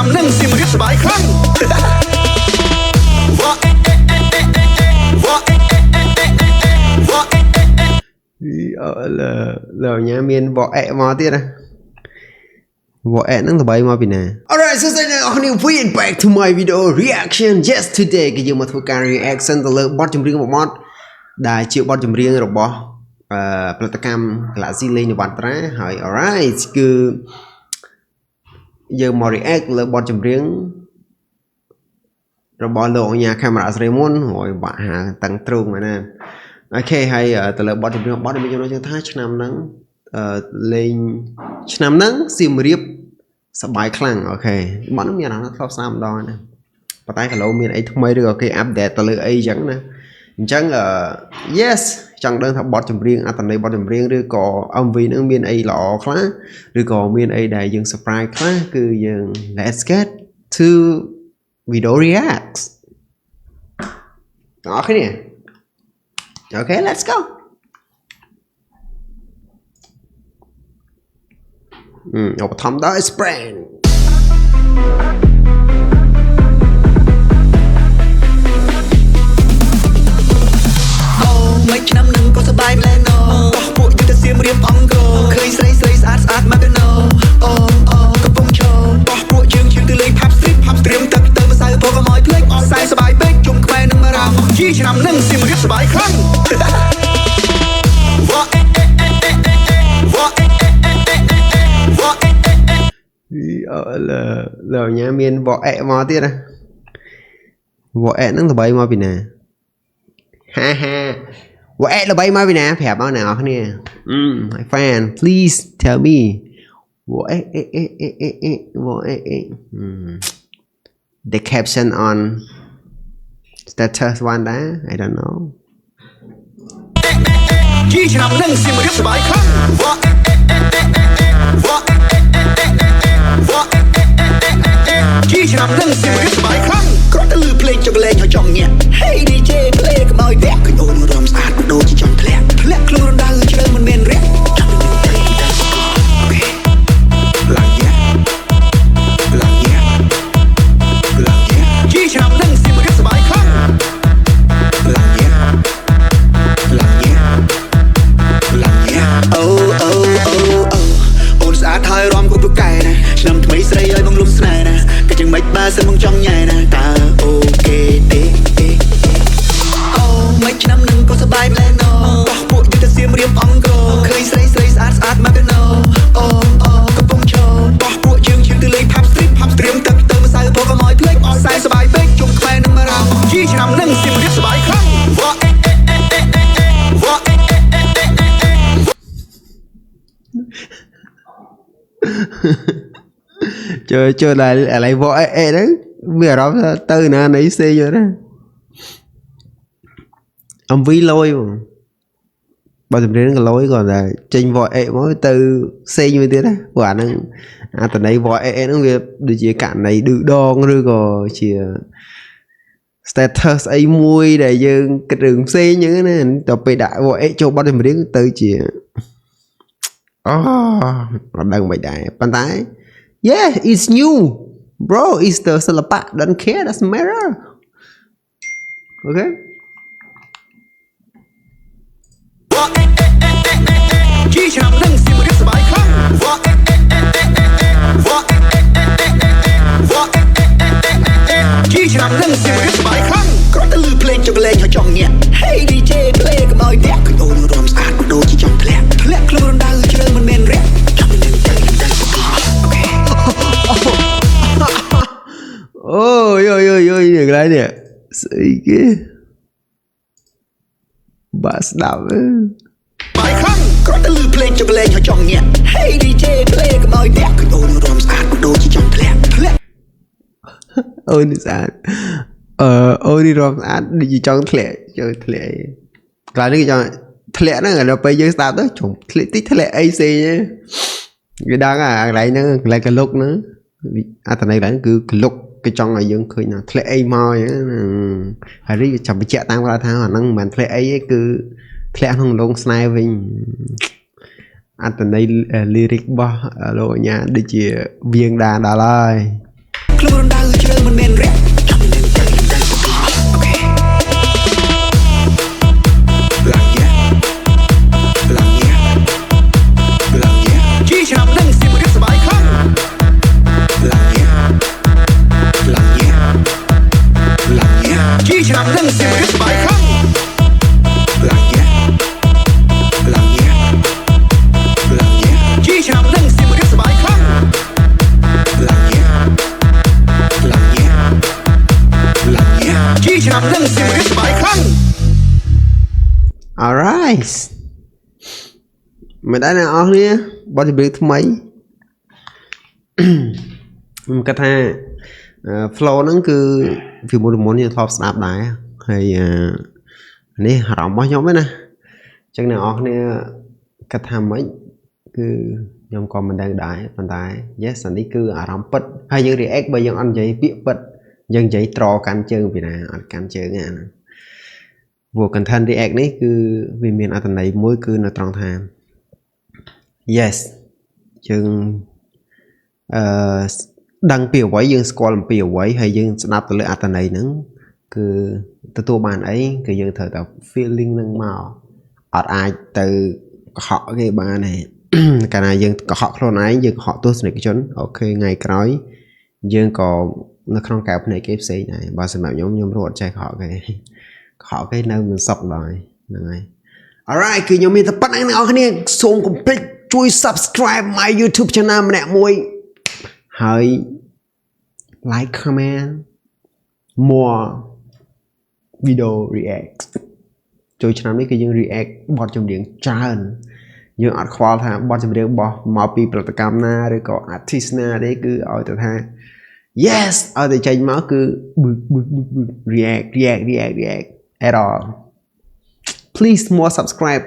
ឆ្នាំនឹងសៀមរាបសบายខ្លាំងlà nhà miền võ ẹ mò tiết à võ ẹ nó là bay mò pin à. Alright, so welcome back to my video reaction. Yes, today cái mà thuộc cái reaction từ lớp bot chấm riêng một mod đài chịu bot chấm riêng rồi bỏ platform là gì lên bạn trái hỏi. Alright, cứ giờ mà react lớp bot chấm riêng rồi bỏ lộ nhà camera Raymond hỏi bạn hà tăng trung mà nè. Ok, hay từ lớp bot chấm riêng bot mình cho nó cho thái năm nắng lên năm nắng sim riệpสบายคลั่งโอเคมันมีอะไรนะชอบซ้ำดอยนะปะไตกับเรามีไอ้ทำไมด้วยโอเคอัปเดตตะเลยไอ้จังนะจังyes จังเดินทับบอทจำเรียงอัตโนมัติบอทจำเรียงหรือก่ออัมวีนึงมีไอ้หล่อคล้าหรือก่อมีไอ้ใดยังสปายคล้าคือยัง let's get to video react โอเคเนี่ยโอเค let's goเอาไปทำได้สเปรนไม่ឆ្នាំនឹងក៏សบายម្ល៉េះណូបោះពួកយុទ្ធសៀមរៀបអង្គរឃើញស្រីស្រីស្អាតស្អាតមកទៅណូអូកំពុងឈរបោះពួកយើងទៅលេងផាប់ស្ទ្រីមទឹកទៅម្សៅពកមកភ្លេចអស់ខ្សែសบายពេកជុំខ្មែរនឹងមករ៉ាំជីឆ្នាំនឹងសៀមរៀបសบายខ្លាំងlà nhà miền võ ẹ mò tiết à võ ẹ nó là bay mò pin nè ha ha võ ẹ là bay mò pin nè phẹp bao nào nè my fan please tell me võ ẹ võ ẹ the caption on status one đó I don't know ជីឆ្នាំនឹងសៀមរាបសบายខ្លាំងជីឆ្នាំនឹងសៀមរាបសบายខ្លាំងគ្រាន់តែលឺភ្លេងចុកលេងឲ្យចង់ញាក់ Hey DJ play កុំឲ្យវាក់ឃើញអូនរំស្អាតដូចជាចង់ធ្លាក់ខ្លួនរំដៅជ្រើមិនមានរះចាំនឹងទៅអូខេឡើងយ៉ាជីឆ្នាំនឹងសៀមរាបសบายខ្លាំងឡើងយ៉ាអូអូនស្អាតហើយរំគួរប្រកែណាឆ្នាំថ្មីស្រីឲ្យបងលុបស្នេហ៍ណាក៏ចឹងមិនបើសិនបងចង់ញ៉ែណាតើអូខេទេអូមិនឆ្នាំនឹងក៏សบายម្ល៉េះណូបោះពួកយុទ្ធសៀមរៀបអង្គរឃើញស្រីស្រីស្អាតស្អាតមកទៅណូអូកំពុងឈរបោះពួកយើងទៅលេងផាប់ស្ទ្រីមទឹកទៅម្សៅពកមកភ្លេចអស់ខ្សែសบายពេកជុំខ្មែរនឹងមករ៉ាំជីឆ្នាំនឹងសៀមរាបសบายខ្លាំងchơi lại võ ẹ đấy bây đó từ nè nấy xe rồi đó ông ví lôi mà bao giờ đến cái lối còn là trên võ ẹ mới từ xe như thế đó quả nó từ đây võ ẹ nó việc được chỉ cạn này được đo rồi còn chỉ status ấy mui để dương cái đường xe như thế này tập bị đại võ ẹ cho bao giờ đến từ chỉ đang bị đại bàn tay. Yeah, it's new, bro. It's the Salapa. Don't care. Doesn't matter. Okay. Chiឆ្នាំនឹងសៀមរាបសบายខ្លាំងជីឆ្នាំនឹងសៀមរាបសบายខ្លាំងគ្រាន់តែលឺភ្លេងចុកលេងឲ្យចង់ញាក់ Hey DJ play កុំឲ្យវាក់ឃើញអូនរំស្អាតដូចជាចង់ធ្លាក់ខ្លួនរំដៅជ្រើមិនមានរះចាំនឹងទៅôi được đấy nè sĩ kia bà đảo bài khăn có tên lư play cho lên cho chọn nhẹ Hey DJ play cái mời đẹp cái ôn rôm sạt đôi chỉ chọn thẹn ôn đi sạt ôn đi rôm sạt đi chỉ chọn thẹn chơi thẹn cái này cho thẹn nó là nó bây giờ sao đó chúng tích thẹn AC nhé cái đó là lại nó lại cái lúc nữa tầm này là cứ cái lúc cái trong này dương khơi nào thẹn A mồi hay đi chậm bị chạy tăng qua thang năng mà thẹn ấy cứ thẹn không lông snipe vinh tầm này lyric bo lộ nhà đi chỉ viên đàn đó rồi ខ្លួនរំដៅជ្រើមិនមានរះចាំនឹងទៅអូខេឡើងយ៉ាឡើងយ៉ាឡើងយ៉ាជីឆ្នាំនឹងសិមរៀបសบายខ្លាំងឡើងយ៉ាឡើងយ៉ាឡើងយ៉ាជីឆ្នាំនឹងសិមរៀបសบายខ្លាំងឡើងយ៉ាឡើងយ៉ាឡើងយ៉ាជីឆ្នាំនឹងសិមរៀបសบายខ្លាំងឡើងយ៉ាឡើងយ៉ាឡើងយ៉ាជីឆ្នាំនឹងសិមរៀបសบายខ្លាំង alright មិនដែរអ្នកនរគ្នាបទចម្រៀងថ្មីខ្ញុំគិតថា flow ហ្នឹងគឺពីមុនយើងធ្លាប់ស្ដាប់ដែរហើយនេះអារម្មណ៍របស់ខ្ញុំឯណាអញ្ចឹងអ្នកនរគ្នាគិតថាម៉េចគឺខ្ញុំក៏មិនដឹងដែរប៉ុន្តែ yes អានេះគឺអារម្មណ៍ពិតហើយយើង react បើយើងអត់និយាយពាក្យពិតយើងនិយាយត្រកាន់ជើងពីណាអត់កាន់ជើងទេអាហ្នឹងព្រោះ content react នេះគឺវាមានអត្ថន័យមួយគឺនៅត្រង់ថា yes យើងដឹងពីអ្វីយើងស្គាល់អំពីអ្វីហើយយើងស្ដាប់ទៅលើអត្ថន័យហ្នឹងគឺទទួលបានអីគឺយើងត្រូវតែ feeling ហ្នឹងមកអត់អាចទៅកុហកគេបានទេកាលណាយើងកុហកខ្លួនឯងយើងកុហកទស្សនិកជនអូខេថ្ងៃក្រោយយើងក៏នៅក្នុងកែវភ្នែកគេផ្សេងដែរបើសម្រាប់ខ្ញុំរត់អត់ចេះកុហកគេនៅមិនសុខឡើយហ្នឹងហើយ alright គឺខ្ញុំមានតែប៉ុណ្្នឹងអ្នកនរគ្នាសូមកុំភ្លេចជួយ subscribe my YouTube channel ម្នាក់មួយហើយ like comment more video react ចូលឆ្នាំនេះគឺយើង react បទចម្រៀងច្រើនយើងអត់ខ្វល់ថាបទចម្រៀងរបស់មកពីប្រតិកម្មណាឬក៏ artist ណាទេគឺឲ្យទៅថា yes ឲ្យតែចេញមកគឺ react at all please more subscribe